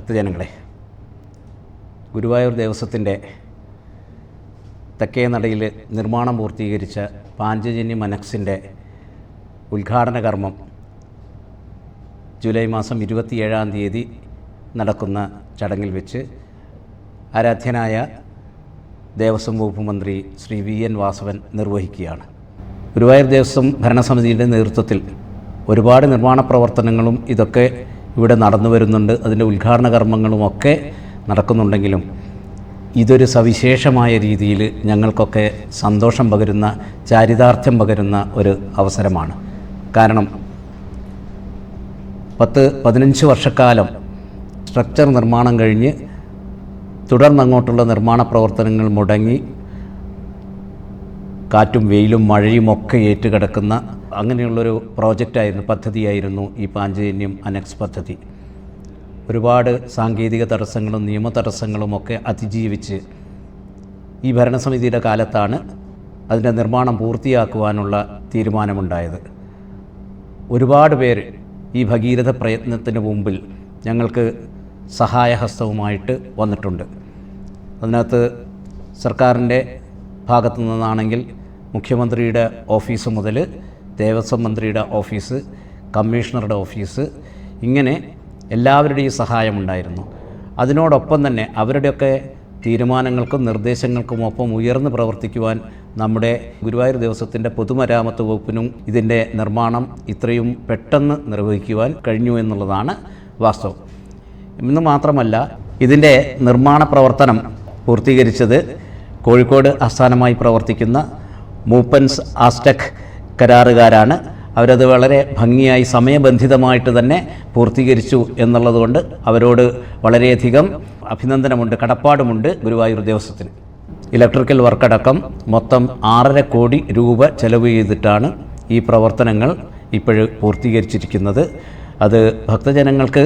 ഭക്തജനങ്ങളെ, ഗുരുവായൂർ ദേവസ്വത്തിൻ്റെ തെക്കേ നടയിൽ നിർമ്മാണം പൂർത്തീകരിച്ച പാഞ്ചജന്യം അനക്സിൻ്റെ ഉദ്ഘാടന കർമ്മം ജൂലൈ മാസം 27-ാം തീയതി നടക്കുന്ന ചടങ്ങിൽ വെച്ച് ആരാധ്യനായ ദേവസ്വം വകുപ്പ് മന്ത്രി ശ്രീ VN വാസവൻ നിർവഹിക്കുകയാണ്. ഗുരുവായൂർ ദേവസ്വം ഭരണസമിതിയുടെ നേതൃത്വത്തിൽ ഒരുപാട് നിർമ്മാണ പ്രവർത്തനങ്ങളും ഇതൊക്കെ ഇവിടെ നടന്നു വരുന്നുണ്ട്. അതിൻ്റെ ഉദ്ഘാടന കർമ്മങ്ങളുമൊക്കെ നടക്കുന്നുണ്ടെങ്കിലും ഇതൊരു സവിശേഷമായ രീതിയിൽ ഞങ്ങൾക്കൊക്കെ സന്തോഷം പകരുന്ന, ചാരിതാർത്ഥ്യം പകരുന്ന ഒരു അവസരമാണ്. കാരണം 10-15 വർഷക്കാലം സ്ട്രക്ചർ നിർമ്മാണം കഴിഞ്ഞ് തുടർന്നങ്ങോട്ടുള്ള നിർമ്മാണ പ്രവർത്തനങ്ങൾ മുടങ്ങി കാറ്റും വെയിലും മഴയും ഒക്കെ ഏറ്റുകിടക്കുന്ന അങ്ങനെയുള്ളൊരു പ്രോജക്റ്റായിരുന്നു, പദ്ധതിയായിരുന്നു ഈ പാഞ്ചജന്യം അനക്സ് പദ്ധതി. ഒരുപാട് സാങ്കേതിക തടസ്സങ്ങളും നിയമ തടസ്സങ്ങളുമൊക്കെ അതിജീവിച്ച് ഈ ഭരണസമിതിയുടെ കാലത്താണ് അതിൻ്റെ നിർമ്മാണം പൂർത്തിയാക്കുവാനുള്ള തീരുമാനമുണ്ടായത്. ഒരുപാട് പേര് ഈ ഭഗീരഥ പ്രയത്നത്തിന് മുമ്പിൽ ഞങ്ങൾക്ക് സഹായഹസ്തവുമായിട്ട് വന്നിട്ടുണ്ട്. അതിനകത്ത് സർക്കാരിൻ്റെ ഭാഗത്തു നിന്നാണെങ്കിൽ മുഖ്യമന്ത്രിയുടെ ഓഫീസ് മുതൽ ദേവസ്വം മന്ത്രിയുടെ ഓഫീസ്, കമ്മീഷണറുടെ ഓഫീസ്, ഇങ്ങനെ എല്ലാവരുടെയും സഹായമുണ്ടായിരുന്നു. അതിനോടൊപ്പം തന്നെ അവരുടെയൊക്കെ തീരുമാനങ്ങൾക്കും നിർദ്ദേശങ്ങൾക്കുമൊപ്പം ഉയർന്നു പ്രവർത്തിക്കുവാൻ നമ്മുടെ ഗുരുവായൂർ ദേവസ്വത്തിൻ്റെ പൊതുമരാമത്ത് വകുപ്പിനും ഇതിൻ്റെ നിർമ്മാണം ഇത്രയും പെട്ടെന്ന് നിർവഹിക്കുവാൻ കഴിഞ്ഞു എന്നുള്ളതാണ് വാസ്തവം. ഇന്ന് മാത്രമല്ല, ഇതിൻ്റെ നിർമ്മാണ പ്രവർത്തനം പൂർത്തീകരിച്ചത് കോഴിക്കോട് ആസ്ഥാനമായി പ്രവർത്തിക്കുന്ന മൂപ്പൻസ് ആസ്റ്റക് കരാറുകാരാണ്. അവരത് വളരെ ഭംഗിയായി സമയബന്ധിതമായിട്ട് തന്നെ പൂർത്തീകരിച്ചു എന്നുള്ളതുകൊണ്ട് അവരോട് വളരെയധികം അഭിനന്ദനമുണ്ട്, കടപ്പാടുമുണ്ട് ഗുരുവായൂർ ദേവസ്വത്തിന്. ഇലക്ട്രിക്കൽ വർക്കടക്കം മൊത്തം 6.5 കോടി രൂപ ചെലവ് ചെയ്തിട്ടാണ് ഈ പ്രവർത്തനങ്ങൾ ഇപ്പോൾ പൂർത്തീകരിച്ചിരിക്കുന്നത്. അത് ഭക്തജനങ്ങൾക്ക്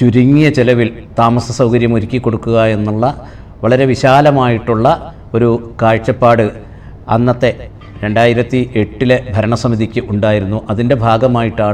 ചുരുങ്ങിയ ചെലവിൽ താമസ സൗകര്യം ഒരുക്കി കൊടുക്കുക എന്നുള്ള വളരെ വിശാലമായിട്ടുള്ള ഒരു കാഴ്ചപ്പാട് അന്നത്തെ 2008 ഭരണസമിതിക്ക് ഉണ്ടായിരുന്നു. അതിൻ്റെ ഭാഗമായിട്ടാണ്